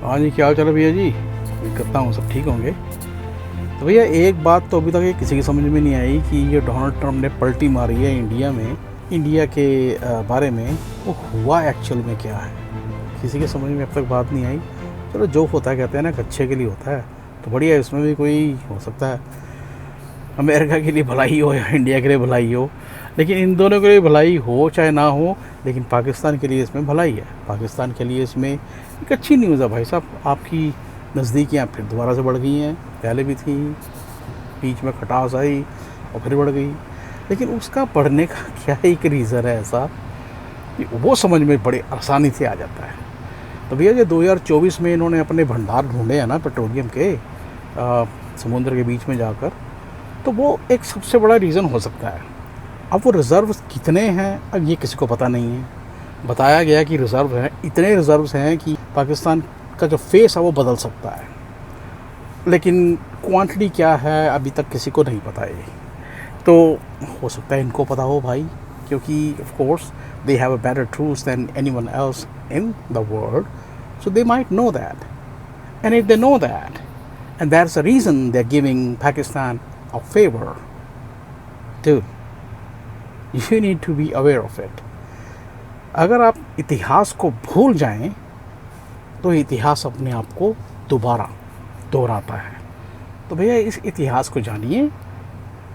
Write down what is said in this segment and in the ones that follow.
हाँ जी, क्या हाल चाल है भैया जी। उम्मीद करता हूँ सब ठीक होंगे। तो भैया एक बात तो अभी तक ये किसी की समझ में नहीं आई कि ये डोनाल्ड ट्रम्प ने पलटी मारी है इंडिया में, इंडिया के बारे में। वो हुआ एक्चुअल में क्या है, किसी के समझ में अब तक बात नहीं आई। चलो जो होता है कहते हैं ना अच्छे के लिए होता है, तो बढ़िया है, इसमें भी कोई हो सकता है अमेरिका के लिए भलाई हो या इंडिया के लिए भलाई हो, लेकिन इन दोनों के लिए भलाई हो चाहे ना हो, लेकिन पाकिस्तान के लिए इसमें भलाई है। पाकिस्तान के लिए इसमें एक अच्छी न्यूज़ है भाई साहब। आपकी नज़दीकियाँ फिर दोबारा से बढ़ गई हैं, पहले भी थी, बीच में खटास आई और फिर बढ़ गई। लेकिन उसका बढ़ने का क्या एक रीज़न है ऐसा कि वो समझ में बड़ी आसानी से आ जाता है। तो भैया जो 2024 में इन्होंने अपने भंडार ढूंढे हैं ना पेट्रोलियम के, समुद्र के बीच में जाकर, तो वो एक सबसे बड़ा रीज़न हो सकता है। अब वो रिज़र्व कितने हैं अब ये किसी को पता नहीं है। बताया गया कि रिज़र्व हैं, इतने रिज़र्व्स हैं कि पाकिस्तान का जो फेस है वो बदल सकता है, लेकिन क्वांटिटी क्या है अभी तक किसी को नहीं पता है। तो हो सकता है इनको पता हो भाई, क्योंकि of course they have a better truth than anyone else in the world, so they might know that. And if they know that, and that's the reason they're giving Pakistan a favor. Dude, you need to be aware of it. अगर आप इतिहास को भूल जाएं तो इतिहास अपने आप को दोबारा दोहराता है। तो भैया इस इतिहास को जानिए।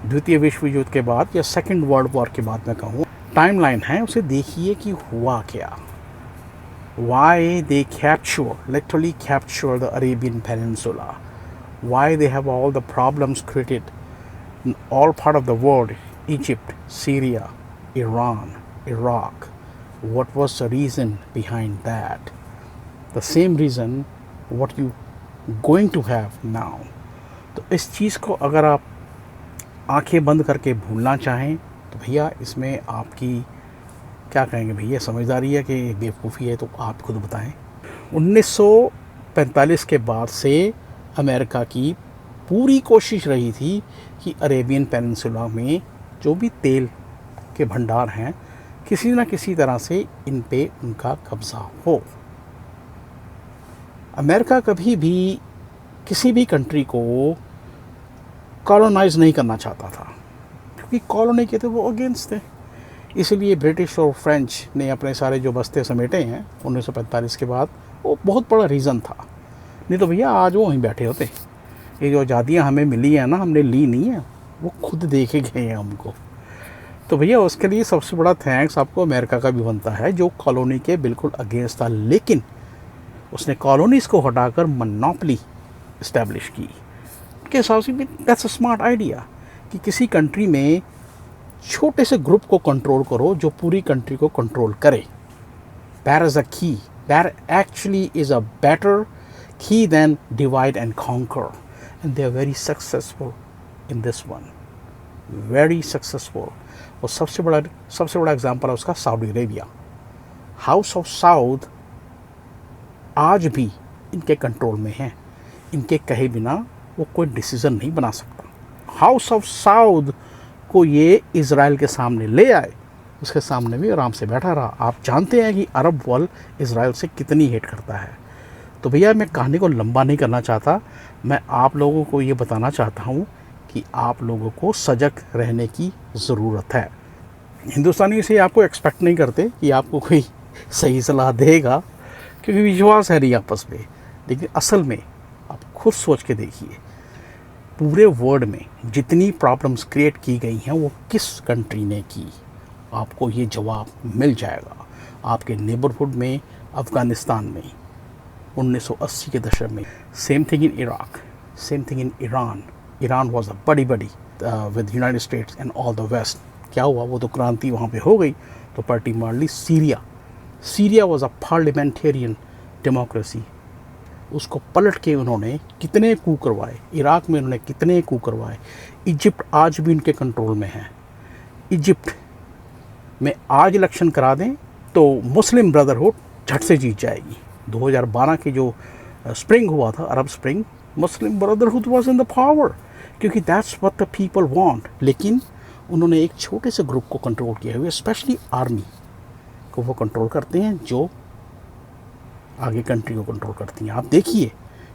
द्वितीय विश्व युद्ध के बाद या सेकेंड वर्ल्ड वॉर के बाद मैं कहूँ टाइमलाइन है, उसे देखिए कि हुआ क्या। Why they literally capture the Arabian Peninsula. Why they have all the problems created in all part of the world, Egypt, Syria, Iran, Iraq. What was the reason behind that? The same reason what you going to have now. तो इस चीज़ को अगर आप आंखें बंद करके भूलना चाहें तो भैया इसमें आपकी क्या कहेंगे भैया, समझदारी है कि बेवकूफ़ी है, तो आप खुद बताएं। 1945 के बाद से अमेरिका की पूरी कोशिश रही थी कि अरेबियन पेनिनसुला में जो भी तेल के भंडार हैं किसी न किसी तरह से इन पे उनका कब्ज़ा हो। अमेरिका कभी भी किसी भी कंट्री को कॉलोनाइज नहीं करना चाहता था, क्योंकि कॉलोनी के थे वो अगेंस्ट थे। इसलिए ब्रिटिश और फ्रेंच ने अपने सारे जो बस्ते समेटे हैं 1945 के बाद, वो बहुत बड़ा रीज़न था। नहीं तो भैया आज वो वहीं बैठे होते। ये जो आज़ादियाँ हमें मिली है ना, हमने ली नहीं है, वो खुद देखे गए हैं हमको। तो भैया उसके लिए सबसे बड़ा थैंक्स आपको अमेरिका का भी बनता है, जो कॉलोनी के बिल्कुल अगेंस्ट था, लेकिन उसने कॉलोनीज़ को हटाकर मोनोपोली इस्टेब्लिश की। के हिसाब से दैट्स अ स्मार्ट आइडिया कि किसी कंट्री में छोटे से ग्रुप को कंट्रोल करो जो पूरी कंट्री को कंट्रोल करे। That is a key, that actually is a better key than divide and conquer, and they are very successful in this one, very successful. और सबसे बड़ा एग्जांपल है उसका Saudi Arabia. House of Saud आज भी इनके control में है, इनके कहे बिना वो कोई डिसीज़न नहीं बना सकता। हाउस ऑफ साउद को ये इज़राइल के सामने ले आए, उसके सामने भी आराम से बैठा रहा। आप जानते हैं कि अरब वर्ल्ड इज़राइल से कितनी हेट करता है। तो भैया मैं कहानी को लंबा नहीं करना चाहता, मैं आप लोगों को ये बताना चाहता हूँ कि आप लोगों को सजग रहने की ज़रूरत है। हिंदुस्तानी से आपको एक्सपेक्ट नहीं करते कि आपको कोई सही सलाह देगा, क्योंकि विश्वास है नहीं आपस में। लेकिन असल में आप खुद सोच के देखिए, पूरे वर्ल्ड में जितनी प्रॉब्लम्स क्रिएट की गई हैं वो किस कंट्री ने की, आपको ये जवाब मिल जाएगा। आपके नेबरहुड में, अफ़गानिस्तान में 1980 के दशक में, same thing in Iraq, same thing in Iran. Iran was a buddy with United States and all the West. क्या हुआ, वो तो क्रांति वहाँ पे हो गई, तो पार्टी मार ली। Syria was a parliamentarian democracy, उसको पलट के उन्होंने कितने कू करवाए। इराक में उन्होंने कितने कू करवाए। इजिप्ट आज भी उनके कंट्रोल में है। इजिप्ट में आज इलेक्शन करा दें तो मुस्लिम ब्रदरहुड झट से जीत जाएगी। 2012 की जो स्प्रिंग हुआ था, Arab spring, Muslim Brotherhood was in the power, क्योंकि that's what the people want. लेकिन उन्होंने एक छोटे से ग्रुप को कंट्रोल किया हुआ, स्पेशली आर्मी को वो कंट्रोल करते हैं, जो आगे कंट्री को कंट्रोल करती हैं। आप देखिए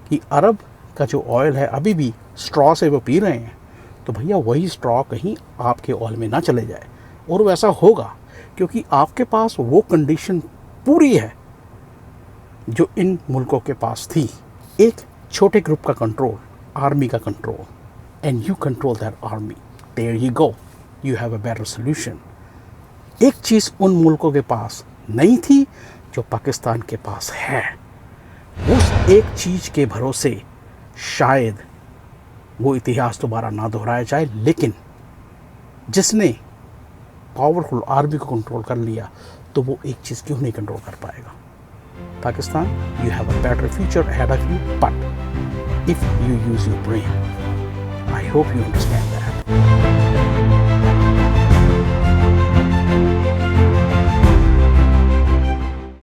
कि अरब का जो ऑयल है अभी भी स्ट्रॉ से वो पी रहे हैं, तो भैया वही स्ट्रॉ कहीं आपके ऑयल में ना चले जाए। और वैसा होगा क्योंकि आपके पास वो कंडीशन पूरी है जो इन मुल्कों के पास थी। एक छोटे ग्रुप का कंट्रोल, आर्मी का control, and you control that army, there you go, you have a better solution. एक चीज़ उन मुल्कों के पास नहीं थी जो पाकिस्तान के पास है। उस एक चीज़ के भरोसे शायद वो इतिहास दोबारा ना दोहराया जाए, लेकिन जिसने पावरफुल आर्मी को कंट्रोल कर लिया तो वो एक चीज़ क्यों नहीं कंट्रोल कर पाएगा। Pakistan, you have a better future ahead of you, but if you use your brain, I hope you understand that.